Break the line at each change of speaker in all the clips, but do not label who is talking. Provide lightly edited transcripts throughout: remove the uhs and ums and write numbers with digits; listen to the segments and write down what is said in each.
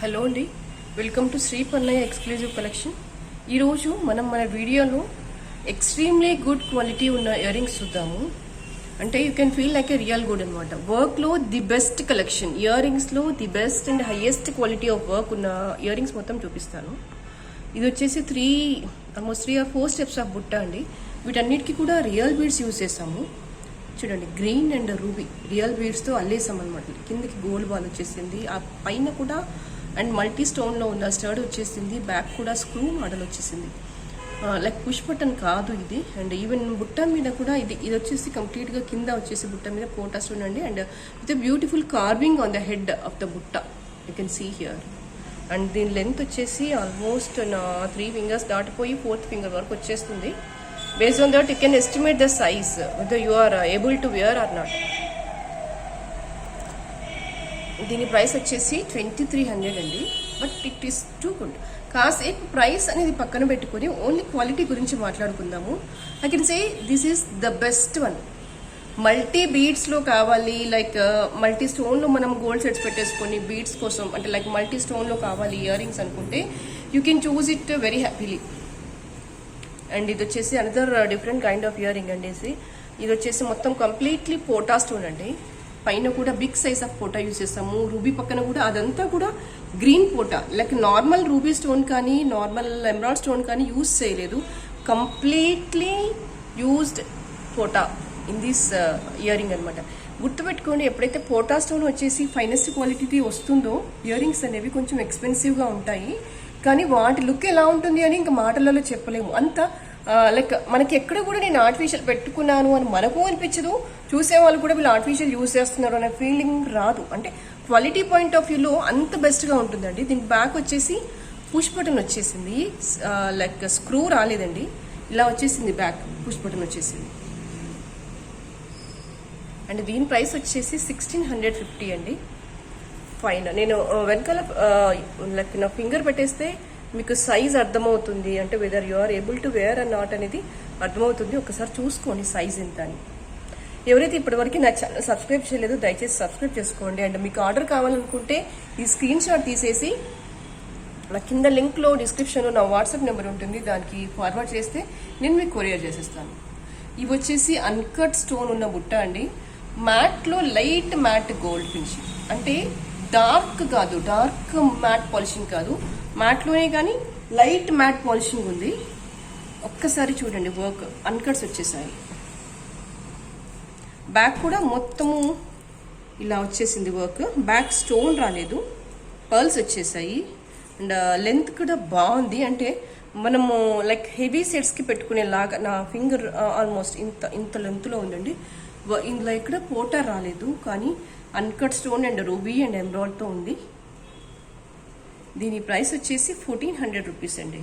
Hello అండి, welcome to Shri Pannayya exclusive collection. ఈరోజు మనం మన వీడియోలో ఎక్స్ట్రీమ్లీ గుడ్ క్వాలిటీ ఉన్న ఇయర్ రింగ్స్ చూద్దాము. అంటే you can feel like a real good అనమాట. వర్క్లో ది బెస్ట్ కలెక్షన్, ఇయర్ రింగ్స్లో the best and highest quality of work ఉన్న ఇయర్ రింగ్స్ మొత్తం చూపిస్తాను. ఇది వచ్చేసి ఆల్మోస్ట్ 3 or 4 స్టెప్స్ ఆఫ్ బుట్ట అండి. వీటన్నిటికీ కూడా రియల్ బీడ్స్ యూజ్ చేస్తాము. చూడండి, గ్రీన్ అండ్ రూబీ రియల్ బీడ్స్తో అల్లేసాం అనమాట. కిందకి గోల్డ్ బాల్ వచ్చేసింది, ఆ పైన కూడా అండ్ మల్టీ స్టోన్లో ఉన్న స్టర్డ్ వచ్చేసింది, బ్యాక్ కూడా స్క్రూ మోడల్ వచ్చేసింది. లైక్ పుష్ బటన్ కాదు ఇది. అండ్ ఈవెన్ బుట్ట మీద కూడా ఇది వచ్చేసి కంప్లీట్గా కింద వచ్చేసి బుట్ట మీద పోటా స్టోన్ అండి. And with beautiful carving on the head of the బుట్ట, you can see here. And దీని లెంత్ వచ్చేసి ఆల్మోస్ట్ 3 fingers దాటిపోయి 4th finger వరకు వచ్చేస్తుంది. Based on that you can estimate the size whether you are able to wear or not. దీని price వచ్చేసి 2300 అండి. But it is too good. కాసేపు price అనేది పక్కన పెట్టుకొని ఓన్లీ క్వాలిటీ గురించి మాట్లాడుకుందాము. I can say this is the best one. Multi బీడ్స్లో కావాలి, లైక్ మల్టీ స్టోన్లో మనం గోల్డ్ సెట్స్ పెట్టేసుకొని బీడ్స్ కోసం, అంటే లైక్ మల్టీ స్టోన్లో కావాలి ఇయర్ రింగ్స్ అనుకుంటే you can choose it very happily. And ఇది వచ్చేసి another different kind of ear ring అండి. ఇది వచ్చేసి మొత్తం కంప్లీట్లీ పోటా స్టోన్ అండి. పైన కూడా big size of pota use చేస్తాము. రూబీ పక్కన కూడా అదంతా కూడా green pota, like normal ruby stone కానీ నార్మల్ ఎమరాల్డ్ స్టోన్ కానీ యూజ్ చేయలేదు. Completely used pota in this earring అనమాట. గుర్తుపెట్టుకోండి, ఎప్పుడైతే పోటా స్టోన్ వచ్చేసి ఫైనెస్ట్ క్వాలిటీ వస్తుందో ఇయర్ రింగ్స్ అనేవి కొంచెం ఎక్స్పెన్సివ్గా ఉంటాయి. కానీ వాటి లుక్ ఎలా ఉంటుంది అని ఇంకా మాటలలో చెప్పలేము. అంత లైక్ మనకి ఎక్కడ కూడా నేను ఆర్టిఫిషియల్ పెట్టుకున్నాను అని మనకు అనిపించదు, చూసే వాళ్ళు కూడా వీళ్ళు ఆర్టిఫిషియల్ యూజ్ చేస్తున్నారు అనే ఫీలింగ్ రాదు. అంటే క్వాలిటీ పాయింట్ ఆఫ్ వ్యూలో అంత బెస్ట్గా ఉంటుందండి. దీని బ్యాక్ వచ్చేసి పుష్ బటన్ వచ్చేసింది, లైక్ స్క్రూ రాలేదండి, ఇలా వచ్చేసింది బ్యాక్ పుష్ బటన్ వచ్చేసింది. అండ్ దీని ప్రైస్ వచ్చేసి 1650 అండి. ఫైన్. నేను వెనకాల లైక్ నా ఫింగర్ పెట్టేస్తే మీకు సైజ్ అర్థమవుతుంది, అంటే whether you are able to wear or not అనేది అర్థమవుతుంది. ఒకసారి చూసుకోండి సైజ్ ఎంత అని. ఎవరైతే ఇప్పటివరకు నా ఛానల్ సబ్స్క్రైబ్ చేయలేదో దయచేసి సబ్స్క్రైబ్ చేసుకోండి. అండ్ మీకు ఆర్డర్ కావాలనుకుంటే ఈ స్క్రీన్ షాట్ తీసేసి నా కింద లింక్లో డిస్క్రిప్షన్లో నా వాట్సాప్ నెంబర్ ఉంటుంది, దానికి ఫార్వర్డ్ చేస్తే నేను మీకు కొరియర్ చేసేస్తాను. ఇవి వచ్చేసి అన్కట్ స్టోన్ ఉన్న బుట్ట అండి. మ్యాట్లో లైట్ మ్యాట్ గోల్డ్ ఫినిషింగ్, అంటే డార్క్ కాదు, డార్క్ మ్యాట్ పాలిషింగ్ కాదు, మ్యాట్లోనే కానీ లైట్ మ్యాట్ పాలిషింగ్ ఉంది. ఒక్కసారి చూడండి, వర్క్ అన్కట్స్ వచ్చేసాయి. బ్యాక్ కూడా మొత్తము ఇలా వచ్చేసింది వర్క్. బ్యాక్ స్టోన్ రాలేదు, పర్ల్స్ వచ్చేసాయి. అండ్ లెంత్ కూడా బాగుంది, అంటే మనము లైక్ హెవీ సెట్స్కి పెట్టుకునేలాగా. నా ఫింగర్ ఆల్మోస్ట్ ఇంత లెంత్లో ఉందండి. ఇందులో ఇక్కడ పోటా రాలేదు, కానీ uncut stone and ruby and ఎమరాల్డ్తో ఉంది. దీని ప్రైస్ వచ్చేసి 1400 రూపీస్ అండి.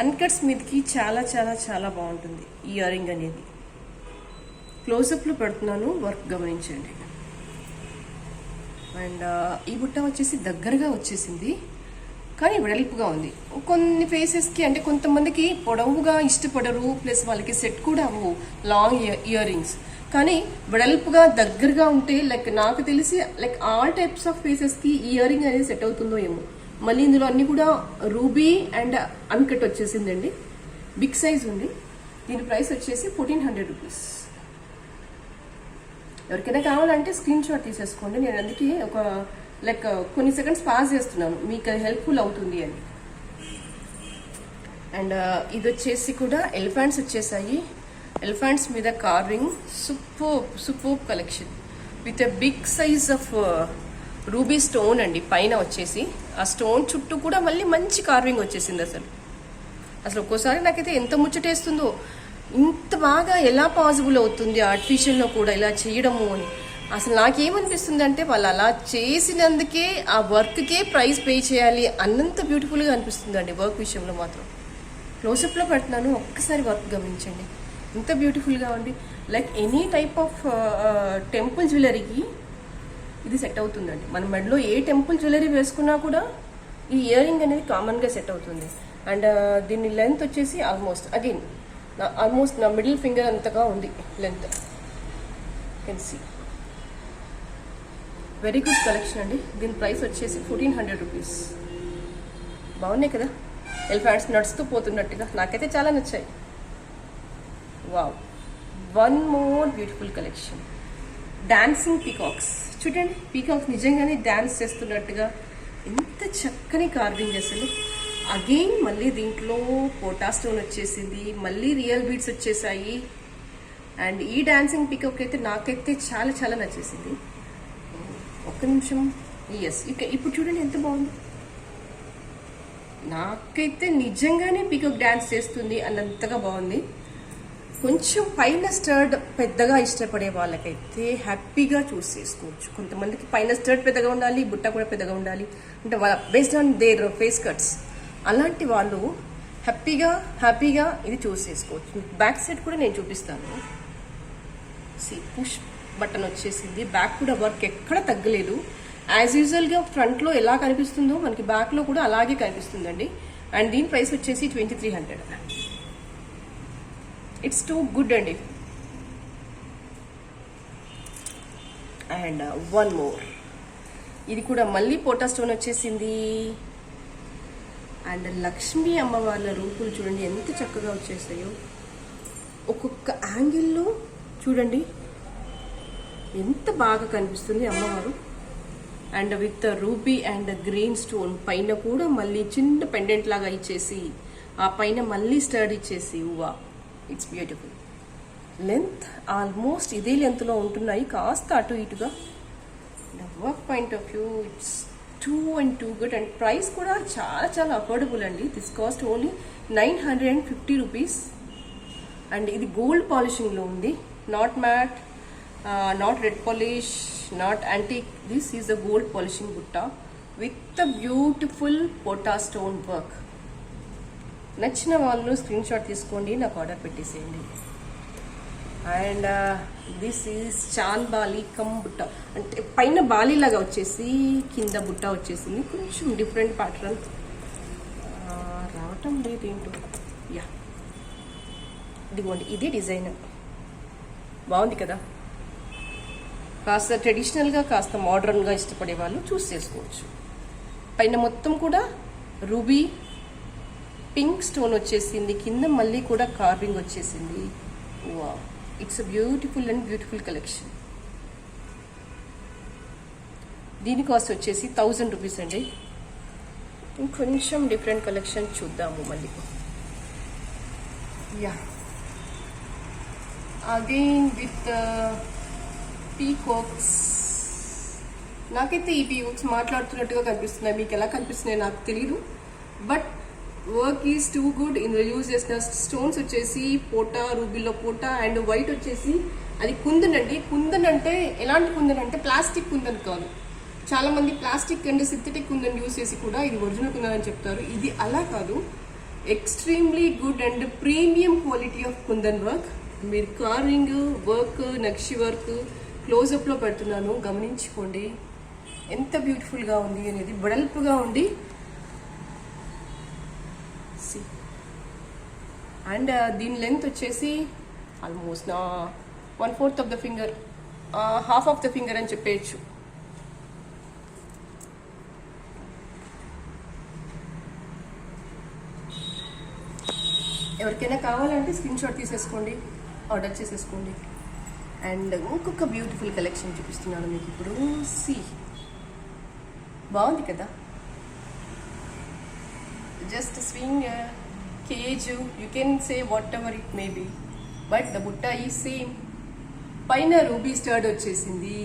అన్కట్స్ మీదకి చాలా చాలా చాలా బాగుంటుంది ఈ ఇయర్ రింగ్ అనేది. క్లోజప్లో పెడుతున్నాను, వర్క్ గమనించండి. అండ్ ఈ బుట్ట వచ్చేసి దగ్గరగా వచ్చేసింది, కానీ వెడల్పుగా ఉంది. కొన్ని ఫేసెస్కి, అంటే కొంతమందికి పొడవుగా ఇష్టపడరు, ప్లస్ వాళ్ళకి సెట్ కూడా అవ్వవు లాంగ్ ఇయర్ రింగ్స్. కానీ వెడల్పుగా దగ్గరగా ఉంటే లైక్ నాకు తెలిసి లైక్ ఆల్ టైప్స్ ఆఫ్ ఫేసెస్కి ఈ ఇయర్ రింగ్ అనేది సెట్ అవుతుందో ఏమో. మళ్ళీ ఇందులో అన్ని కూడా రూబీ అండ్ అన్కట్ వచ్చేసిందండి, బిగ్ సైజ్ ఉంది. దీని ప్రైస్ వచ్చేసి 1400 రూపీస్. ఎవరికైనా కావాలంటే స్క్రీన్ షాట్ తీసేసుకోండి. నేను అందుకే ఒక లైక్ కొన్ని సెకండ్స్ పాస్ చేస్తున్నాను, మీకు అది హెల్ప్ఫుల్ అవుతుంది అని. అండ్ ఇది వచ్చేసి కూడా ఎలిఫెంట్స్ వచ్చేసాయి. ఎలిఫెంట్స్ మీద carving, super collection with a big size of ruby stone అండి. పైన వచ్చేసి ఆ స్టోన్ చుట్టూ కూడా మళ్ళీ మంచి కార్వింగ్ వచ్చేసింది. అసలు ఒక్కోసారి నాకైతే ఎంత ముచ్చటేస్తుందో, ఇంత బాగా ఎలా పాసిబుల్ అవుతుంది ఆర్టిఫిషియల్లో కూడా ఇలా చేయడము అని. అసలు నాకేమనిపిస్తుంది అంటే వాళ్ళు అలా చేసినందుకే ఆ వర్క్కే ప్రైస్ పే చేయాలి అన్నంత బ్యూటిఫుల్గా అనిపిస్తుంది అండి. వర్క్ విషయంలో మాత్రం క్లోజప్లో పెడుతున్నాను, ఒక్కసారి వర్క్ గమనించండి, ఎంత బ్యూటిఫుల్గా ఉంది. Like any type of temple జ్యువెలరీకి ఇది సెట్ అవుతుందండి. మన మెడలో ఏ టెంపుల్ జ్యువెలరీ వేసుకున్నా కూడా ఈ ఇయర్ రింగ్ అనేది కామన్గా సెట్ అవుతుంది. అండ్ దీని లెంత్ వచ్చేసి ఆల్మోస్ట్ నా మిడిల్ ఫింగర్ అంతగా ఉంది length, can see. Very good collection అండి. దీని ప్రైస్ వచ్చేసి 1400 రూపీస్. బాగున్నాయి కదా, ఎలిఫెంట్స్ నడుస్తూ పోతున్నట్టుగా. నాకైతే చాలా నచ్చాయి. Wow, one more beautiful collection, dancing peacocks. చూడండి, పీకాక్స్ నిజంగానే డాన్స్ చేస్తున్నట్టుగా ఎంత చక్కని కార్వింగ్ అసలు. అగైన్ మళ్ళీ దీంట్లో పోటా స్టోన్ వచ్చేసింది, మళ్ళీ రియల్ బీడ్స్ వచ్చేసాయి. అండ్ ఈ డాన్సింగ్ పీకాక్ అయితే నాకైతే చాలా చాలా నచ్చేసింది. ఒక్క నిమిషం. ఎస్, ఇప్పుడు చూడండి ఎంత బాగుంది. నాకైతే నిజంగానే పీకాక్ డాన్స్ చేస్తుంది అన్నంతగా బాగుంది. కొంచెం పైన స్టర్డ్ పెద్దగా ఇష్టపడే వాళ్ళకైతే హ్యాపీగా చూస్ చేసుకోవచ్చు. కొంతమందికి పైన స్టర్డ్ పెద్దగా ఉండాలి, బుట్ట కూడా పెద్దగా ఉండాలి, అంటే వాళ్ళ based on their face cuts. అలాంటి వాళ్ళు హ్యాపీగా ఇది చూస్ చేసుకోవచ్చు. బ్యాక్ సైడ్ కూడా నేను చూపిస్తాను. పుష్ బటన్ వచ్చేసింది, బ్యాక్ కూడా వర్క్ ఎక్కడ తగ్గలేదు. యాజ్ యూజువల్గా ఫ్రంట్లో ఎలా కనిపిస్తుందో మనకి బ్యాక్లో కూడా అలాగే కనిపిస్తుందండి. అండ్ దీని ప్రైస్ వచ్చేసి 2300. ఇట్స్ టూ గుడ్ అండి. అండ్ వన్ మోర్, ఇది కూడా మళ్ళీ పోటా స్టోన్ వచ్చేసింది. అండ్ లక్ష్మీ అమ్మవార్ల రూపులు చూడండి ఎంత చక్కగా వచ్చేసాయో. ఒక్కొక్క యాంగిల్లో చూడండి ఎంత బాగా కనిపిస్తుంది అమ్మవారు. And with ruby and green stone పైన కూడా మళ్ళీ చిన్న పెండెంట్ లాగా ఇచ్చేసి, ఆ పైన మళ్ళీ స్టర్డ్ ఇచ్చేసి, వా, ఇట్స్ బ్యూటిఫుల్. లెంత్ ఆల్మోస్ట్ ఇదే లెంత్లో ఉంటున్నాయి, కాస్త అటు ఇటుగా. Work point of view it's too good. And price కూడా చాలా చాలా అఫోర్డబుల్ అండి. This cost only 950 rupees. And ఇది గోల్డ్ పాలిషింగ్లో ఉంది, not matte, not red polish, not antique. This is a gold polishing బుట్ట with a beautiful pota stone work. నచ్చిన వాళ్ళు స్క్రీన్ షాట్ తీసుకోండి, నాకు ఆర్డర్ పెట్టేసేయండి. And this is chandbali cum బుట్ట, అంటే పైన బాలి లాగా వచ్చేసి కింద బుట్ట వచ్చేసింది. కొంచెం డిఫరెంట్ ప్యాటర్న్ రావటం లేదు ఏంటో. యా, ఇదిగోండి, ఇదే డిజైన్ బాగుంది కదా. కాస్త ట్రెడిషనల్గా కాస్త మోడర్న్గా ఇష్టపడే వాళ్ళు చూస్ చేసుకోవచ్చు. పైన మొత్తం కూడా రూబీ పింక్ స్టోన్ వచ్చేసింది, కింద మళ్ళీ కూడా కార్వింగ్ వచ్చేసింది. వా, ఇట్స్ అ బ్యూటిఫుల్ కలెక్షన్. దీని కాస్ట్ వచ్చేసి 1000 రూపీస్ అండి. ఇంకొంచెం డిఫరెంట్ కలెక్షన్ చూద్దాము మళ్ళీ. Yeah, again with peacocks. నాకైతే ఈ పీకాక్స్ మాట్లాడుతున్నట్టుగా కనిపిస్తున్నాయి, మీకు ఎలా కనిపిస్తున్నాయి నాకు తెలియదు. But work is too good. ఇందులో యూజ్ చేసిన స్టోన్స్ వచ్చేసి పోటా, రూబీలో పోటా, అండ్ వైట్ వచ్చేసి అది కుందన్ అండి. కుందన్ అంటే ఎలాంటి కుందన్ అంటే ప్లాస్టిక్ కుందన్ కాదు. చాలా మంది plastic and synthetic kundan use చేసి కూడా ఇది ఒరిజినల్ కుందన్ అని చెప్తారు. ఇది అలా కాదు, extremely good and premium quality of kundan work. మీరు కార్వింగ్ వర్క్, నక్షి వర్క్ క్లోజప్లో పెడుతున్నాను, గమనించుకోండి ఎంత బ్యూటిఫుల్గా ఉంది అనేది. వెడల్పుగా ఉండి అండ్ దీని లెంత్ వచ్చేసి almost 1/4 of the finger, half of the finger అని చెప్పేయచ్చు. ఎవరికైనా కావాలంటే స్క్రీన్ షాట్ తీసేసుకోండి, ఆర్డర్ చేసేసుకోండి. అండ్ ఇంకొక బ్యూటిఫుల్ కలెక్షన్ చూపిస్తున్నాను మీకు ఇప్పుడు. బాగుంది కదా. Just swing cage, you can say whatever it may be, but the butta is same. పైన రూబీ స్టర్డ్ వచ్చేసింది,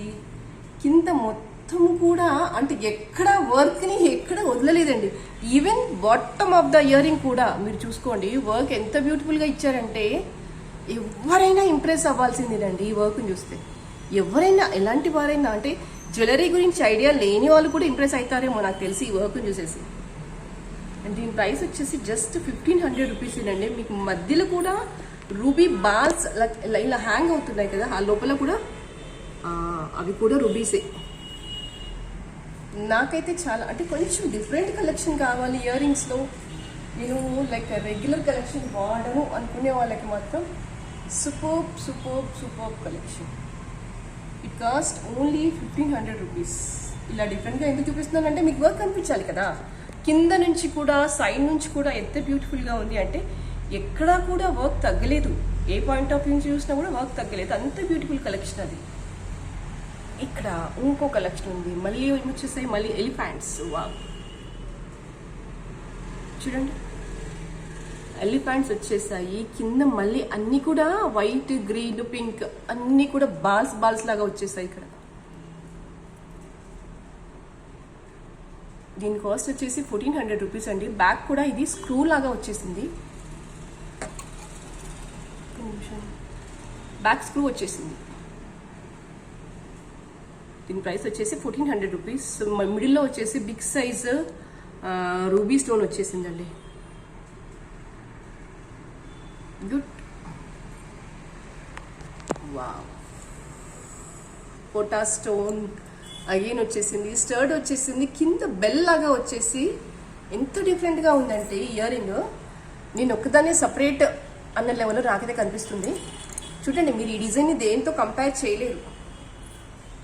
కింద మొత్తం కూడా అంటే ఎక్కడ వర్క్ని ఎక్కడ వదలలేదండి. Even bottom of the earring కూడా మీరు చూసుకోండి, వర్క్ ఎంత బ్యూటిఫుల్గా ఇచ్చారంటే ఎవరైనా ఇంప్రెస్ అవ్వాల్సిందేనండి ఈ వర్క్ని చూస్తే. ఎవరైనా ఎలాంటి వారైనా, అంటే జ్యువెలరీ గురించి ఐడియా లేని వాళ్ళు కూడా ఇంప్రెస్ అవుతారేమో నాకు తెలిసి ఈ వర్క్ని చూసేసి. అండ్ దీని ప్రైస్ వచ్చేసి జస్ట్ 1500 రూపీస్ అండి. మీకు మధ్యలో కూడా రూబీ బాల్స్ ఇలా హ్యాంగ్ అవుతున్నాయి కదా, ఆ లోపల కూడా అవి కూడా రూబీసే. నాకైతే చాలా అంటే కొంచెం డిఫరెంట్ కలెక్షన్ కావాలి ఇయర్ రింగ్స్లో. నేను లైక్ రెగ్యులర్ కలెక్షన్ వాడను అనుకునే వాళ్ళకి మాత్రం superb collection. It cost only 1500 rupees. ఇలా డిఫరెంట్గా ఎందుకు చూపిస్తున్నానంటే మీకు వర్క్ కనిపించాలి కదా. కింద నుంచి కూడా సైడ్ నుంచి కూడా ఎంత బ్యూటిఫుల్గా ఉంది అంటే ఎక్కడా కూడా వర్క్ తగ్గలేదు. ఏ పాయింట్ ఆఫ్ వ్యూ నుంచి చూసినా కూడా వర్క్ తగ్గలేదు. అంత బ్యూటిఫుల్ కలెక్షన్ అది. ఇక్కడ ఇంకో కలెక్షన్ ఉంది, మళ్ళీ వచ్చేసాయి మళ్ళీ ఎలిఫెంట్స్. వావ్, చూడండి ఎలిఫెంట్స్ వచ్చేసాయి. కింద మళ్ళీ అన్ని కూడా వైట్, గ్రీన్, పింక్ అన్ని కూడా బాల్స్ లాగా వచ్చేసాయి ఇక్కడ. దీని కాస్ట్ వచ్చేసి 1400 రూపీస్ అండి. బ్యాక్ కూడా ఇది స్క్రూ లాగా వచ్చేసింది. బ్యాక్ స్క్రూ వచ్చేసింది. దీని ప్రైస్ వచ్చేసి 1400 రూపీస్. మిడిల్లో వచ్చేసి బిగ్ సైజ్ రూబీ స్టోన్ వచ్చేసిందండి. గుడ్. వావ్, పోటా స్టోన్ అగైన్ వచ్చేసింది. స్టర్డ్ వచ్చేసింది. కింద బెల్ లాగా వచ్చేసి ఎంత డిఫరెంట్గా ఉందంటే ఇయర్ రింగ్ నేను ఒక్కదాన్ని సపరేట్ అన్న లెవెల్లో నాకైతే కనిపిస్తుంది. చూడండి, మీరు ఈ డిజైన్ని దేంతో కంపేర్ చేయలేరు.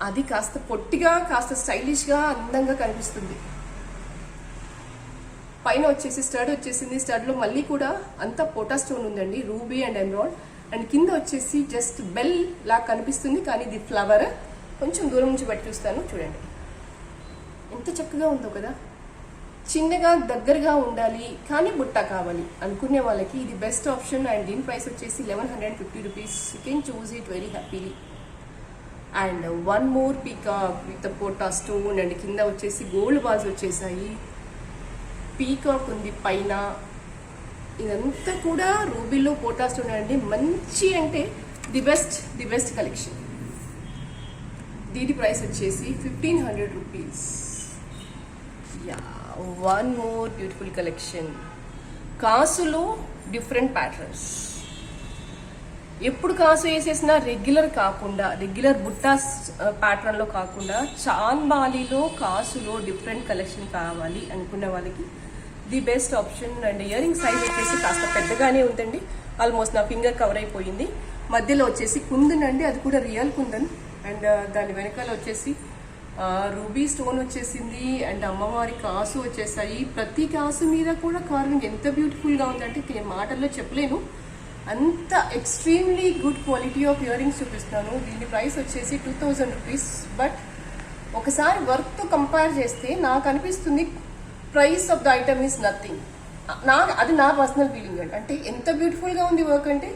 అది కాస్త పొట్టిగా, కాస్త స్టైలిష్గా, అందంగా కనిపిస్తుంది. పైన వచ్చేసి స్టర్డ్ వచ్చేసింది. స్టర్డ్లో మళ్ళీ కూడా అంతా పోటా స్టోన్ ఉందండి, రూబీ అండ్ ఎమరాల్డ్. అండ్ కింద వచ్చేసి జస్ట్ బెల్ లాగా కనిపిస్తుంది, కానీ ఇది ఫ్లవర్. కొంచెం దూరం నుంచి బట్టి చూస్తాను, చూడండి ఎంత చక్కగా ఉందో కదా. చిన్నగా దగ్గరగా ఉండాలి కానీ బుట్ట కావాలి అనుకునే వాళ్ళకి ఇది బెస్ట్ ఆప్షన్. అండ్ దీని ప్రైస్ వచ్చేసి 1150 rupees. You can choose it very happily. And one more peacock with pota stone. And కింద వచ్చేసి గోల్డ్ బాల్స్ వచ్చేసాయి. పీకాక్ ఉంది పైన. ఇదంతా కూడా రూబీలో పోటా స్టోన్ అండి. మంచి అంటే ది బెస్ట్ కలెక్షన్. దీని ప్రైస్ వచ్చేసి 1500 rupees. Yeah, one more beautiful collection. కాసులో డిఫరెంట్ ప్యాటర్న్స్. ఎప్పుడు కాసు వేసేసినా రెగ్యులర్ బుట్టాస్ ప్యాటర్న్లో కాకుండా చాన్బాలీలో కాసులో డిఫరెంట్ కలెక్షన్ కావాలి అనుకున్న వాళ్ళకి the best option. And ear ring size వచ్చేసి కాస్త పెద్దగానే ఉందండి. ఆల్మోస్ట్ నా ఫింగర్ కవర్ అయిపోయింది. మధ్యలో వచ్చేసి కుందన్ అండి, అది కూడా రియల్ కుందన్. అండ్ దాని వెనకాల వచ్చేసి రూబీ స్టోన్ వచ్చేసింది. అండ్ అమ్మవారి కాసు వచ్చేసాయి. ప్రతి కాసు మీద కూడా కార్వింగ్ ఎంత బ్యూటిఫుల్గా ఉందంటే నేను మాటల్లో చెప్పలేను. అంత extremely good quality of ear rings చూపిస్తాను. దీని ప్రైస్ వచ్చేసి 2000 రూపీస్. బట్ ఒకసారి వర్క్తో కంపేర్ చేస్తే నాకు అనిపిస్తుంది price of the item is nothing. అది నా పర్సనల్ ఫీలింగ్ అండి. అంటే ఎంత బ్యూటిఫుల్గా ఉంది వర్క్ అంటే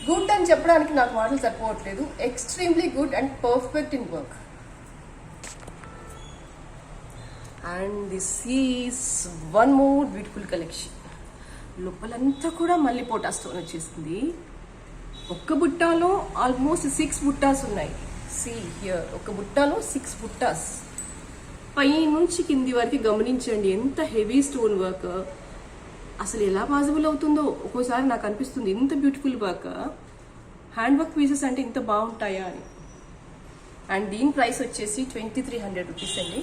గుడ్ అని చెప్పడానికి నాకు మాటలు సరిపోవట్లేదు. Extremely good and perfect in work. And this is one more beautiful collection. లోపలంతా కూడా మళ్ళీ పోటా స్టోన్ వచ్చేసింది. ఒక్క బుట్టాలో ఆల్మోస్ట్ 6 బుట్టాస్ ఉన్నాయి. సీ హియర్, ఒక బుట్టాలో 6 బుట్టాస్. పై నుంచి కింది వరకు గమనించండి ఎంత హెవీ స్టోన్ వర్క్. అసలు ఎలా పాసిబుల్ అవుతుందో ఒక్కోసారి నాకు అనిపిస్తుంది. ఇంత beautiful work, hand work pieces అంటే ఇంత బాగుంటాయా అని. అండ్ దీని ప్రైస్ వచ్చేసి 2300 రూపీస్ అండి.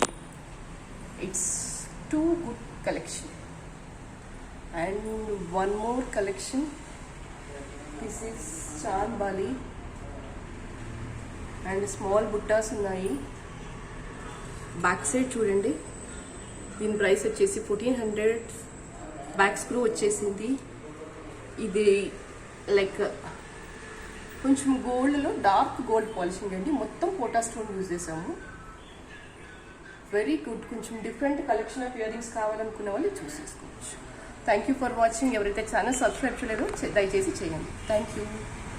It's too good collection. And one more collection. This is chandbali and small బుట్టాస్ ఉన్నాయి. బ్యాక్ సైడ్ చూడండి. దీని ప్రైస్ వచ్చేసి 1400. బ్యాక్ స్క్రూ వచ్చేసింది. ఇది లైక్ కొంచెం గోల్డ్లో డార్క్ గోల్డ్ పాలిషింగ్ అండి. మొత్తం పోటా స్టోన్ యూజ్ చేసాము. Very good. కొంచెం different collection of earrings కావాలనుకున్న వాళ్ళు చూస్ చేసుకోవచ్చు. Thank you for watching. ఎవరైతే ఛానల్ సబ్స్క్రైబ్ చేయలేదో దయచేసి చేయండి. Thank you.